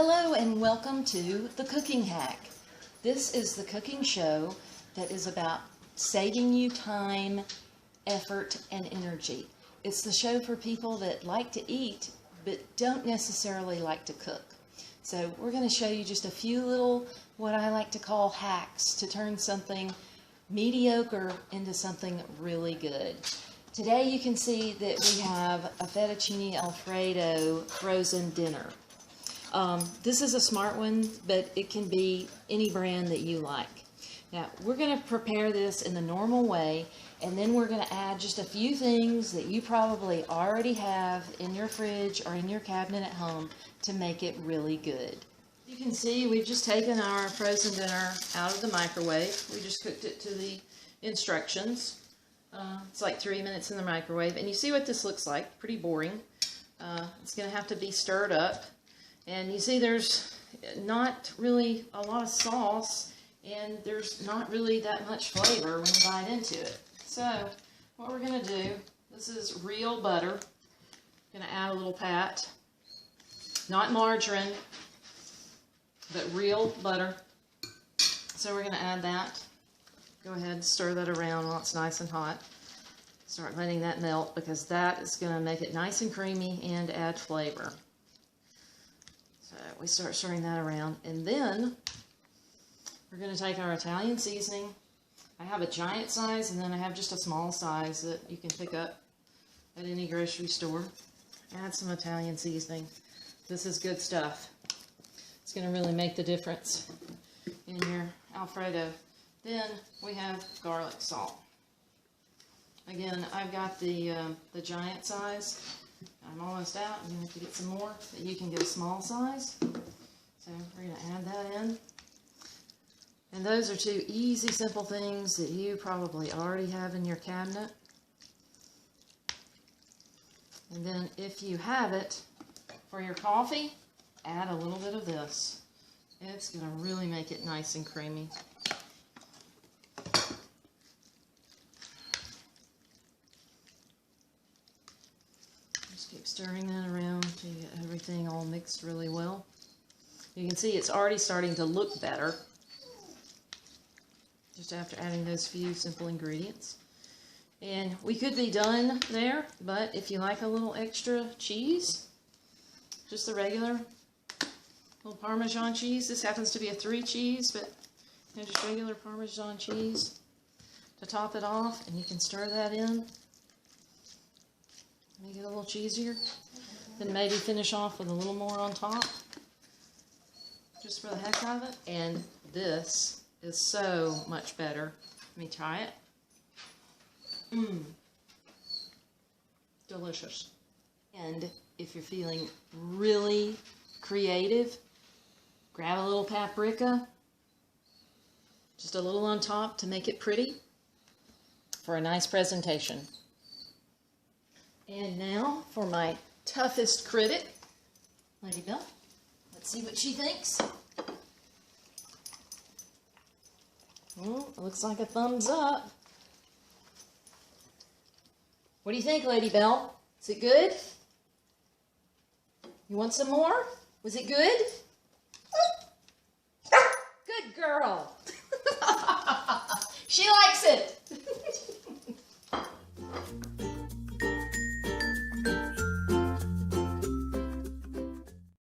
Hello and welcome to The Cooking Hack. This is the cooking show that is about saving you time, effort, and energy. It's the show for people that like to eat but don't necessarily like to cook. So we're going to show you just a few little, what I like to call hacks to turn something mediocre into something really good. Today you can see that we have a Fettuccine Alfredo frozen dinner. This is a smart one, but it can be any brand that you like. Now, we're going to prepare this in the normal way, and then we're going to add just a few things that you probably already have in your fridge or in your cabinet at home to make it really good. You can see we've just taken our frozen dinner out of the microwave. We just cooked it to the instructions. It's like 3 minutes in the microwave, and you see what this looks like. Pretty boring. It's going to have to be stirred up. And you see there's not really a lot of sauce, and there's not really that much flavor when you bite into it. So what we're going to do, this is real butter. I'm going to add a little pat. Not margarine, but real butter. So we're going to add that. Go ahead and stir that around while it's nice and hot. Start letting that melt because that is going to make it nice and creamy and add flavor. So we start stirring that around, and then we're going to take our Italian seasoning. I have a giant size, and then I have just a small size that you can pick up at any grocery store. Add some Italian seasoning. This is good stuff. It's going to really make the difference in your Alfredo. Then we have garlic salt. Again, I've got the giant size. I'm almost out. I'm going to have to get some more, but you can get a small size. So we're going to add that in. And those are two easy, simple things that you probably already have in your cabinet. And then if you have it for your coffee, add a little bit of this. It's going to really make it nice and creamy. Just keep stirring that around to get everything all mixed really well. You can see it's already starting to look better just after adding those few simple ingredients. And we could be done there, but if you like a little extra cheese, just the regular little Parmesan cheese. This happens to be a 3 cheese, but just regular Parmesan cheese to top it off, and you can stir that in. Make it a little cheesier. Then maybe finish off with a little more on top, just for the heck of it. And this is so much better. Let me try it. Delicious. And if you're feeling really creative, grab a little paprika, just a little on top to make it pretty for a nice presentation. And now for my toughest critic, Lady Bell. Let's see what she thinks. It looks like a thumbs up. What do you think, Lady Bell? Is it good? You want some more? Was it good? Good girl. She likes it.